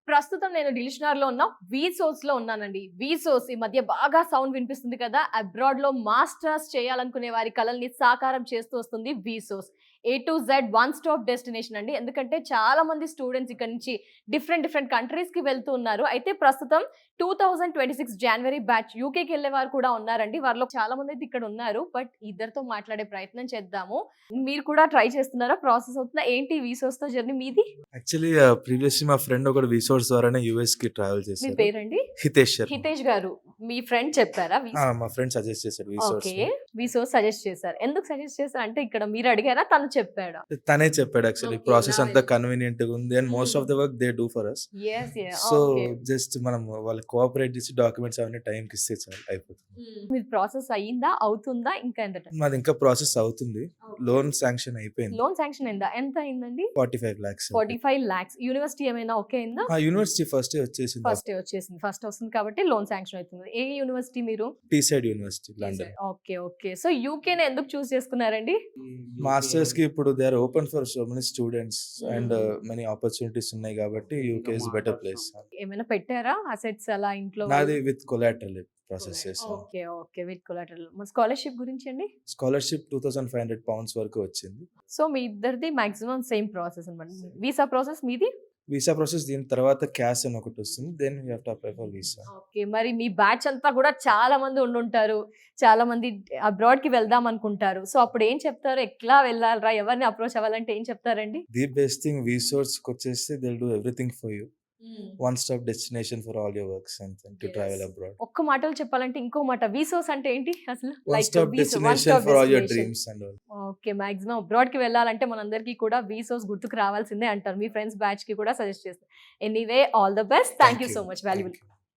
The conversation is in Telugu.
ప్రస్తుతం నేను డిలిషనర్ లో ఉన్న వీసోస్ లో ఉన్నానండి. వీసోస్ ఈ మధ్య బాగా సౌండ్ వినిపిస్తుంది కదా. అబ్రాడ్ లో మాస్టర్స్ చేయాలనుకునే వారి కలల్ని సాకారం చేస్తూ వస్తుంది వీసోస్. A to Z one stop destination అండి. ఎందుకంటే చాలా మంది స్టూడెంట్స్ ఇక్కడ నుంచి డిఫరెంట్ కంట్రీస్ కి వెళ్తూ ఉన్నారు. అయితే ప్రస్తుతం 2026 జనవరి బ్యాచ్ యూకేకి వెళ్ళే వారు కూడా ఉన్నారండి. వారిలో చాలా మంది అయితే ఇక్కడ ఉన్నారు. బట్ ఇద్దరితో మాట్లాడే ప్రయత్నం చేద్దాము. మీరు కూడా ట్రై చేస్తున్నారా? ప్రాసెస్ అవుతుందా? ఏంటి వీసోస్ తో జర్నీ మీది? యాక్చువల్లీ ప్రీవియస్లీ మా ఫ్రెండ్ ఒకడు విసోర్స్ ద్వారానే యూఎస్ కి ట్రావెల్ మీ చేశారు. పేరండి? హితేష్ శర్మ. హితేష్ గారు మీ ఫ్రెండ్ చెప్పారా? మా ఫ్రెండ్ సజెస్ట్ చేశాడు విసోర్స్. ఓకే, వీసోస్ సజెస్ట్ చేశారు. ఎందుకు సజెస్ట్ చేశారు అంటే ఇక్కడ మీరు అడిగారా, తను చెప్పాడా? తనే చెప్పాడు యాక్చువల్లీ Okay, ప్రాసెస్ now అంతా I- కన్వీనియంట్ గా ఉంది and most of the work they do for us. Yes, yeah, so okay. Just మనం వాళ్ళకి కోఆపరేట్ చేసి డాక్యుమెంట్స్ అవన్నీ టైం కి ఇస్తే చాలు అయిపోతుంది. మీ ప్రాసెస్ అయ్యిందా, అవుతుందా, ఇంకా ఎంత టైం? మాది ఇంకా ప్రాసెస్ అవుతుంది. లోన్ శాంక్షన్ అయిపోయింది. లోన్ శాంక్షన్ అయిందా? ఎంత అయిందండి? 45 lakhs. 45 lakhs. యూనివర్సిటీ ఏమైనా ఓకే అయిందా? యూనివర్సిటీ ఫస్ట్ వచ్చేసింది. ఫస్ట్ వచ్చేసింది. ఫస్ట్ వస్తుంది కాబట్టి లోన్ శాంక్షన్ అవుతుంది. ఏ యూనివర్సిటీ మీరు? Teesside university London. Okay okay. So యూకేనే ఎందుకు చూస్ చేసుకున్నారండి? మాస్టర్స్ కి ఇప్పుడు they are open for so many students and many opportunities ఉన్నాయి కాబట్టి యూకే ఇస్ బెటర్ ప్లేస్. ఏమైనా పెట్టారా అసెట్స్ అలా ఇంట్లో? నాది విత్ కొలాటరల్ ప్రాసెస్ చేసాం. Okay okay, with collateral. మరి స్కాలర్షిప్ గురించి అండి? స్కాలర్షిప్ £2,500 వరకు వచ్చింది. సో మీ ఇద్దరిది మాక్సిమం సేమ్ ప్రాసెస్ అన్నమాట. వీసా ప్రాసెస్ మీది? వీసా ప్రాసెస్ దీని తర్వాత క్యాష్ అని ఒకటి వస్తుంది. Then you have to apply for visa. Okay, మరి మీ బ్యాచ్ అంతా కూడా చాలా మంది ఉండుంటారు. చాలా మంది అబ్రాడ్ కి వెళ్దాం అనుకుంటారు. సో అప్పుడు ఏం చెప్తారు? ఎట్లా వెళ్ళాలరా, ఎవరిని అప్రోచ్ అవ్వాలంటే ఏం చెప్తారండి? ది బెస్ట్ థింగ్ వీసోర్స్ కి వచ్చేస్తే they will do everything for you. One stop destination for all your works and to travel abroad. ఒక్క మాటలో చెప్పాలంటే ఇంకో మాట, వీసోస్ అంటే ఏంటి అసలు? One stop destination for all your dreams and all. Okay, maximum abroad కి వెళ్ళాలంటే మనందరికీ కూడా వీసోస్ గుర్తుకు రావాల్సిందే అంటారు. మీ ఫ్రెండ్స్ బ్యాచ్ కి కూడా సజెస్ట్ చేస్తారు. Anyway, all the best. Thank you so much. Valuable.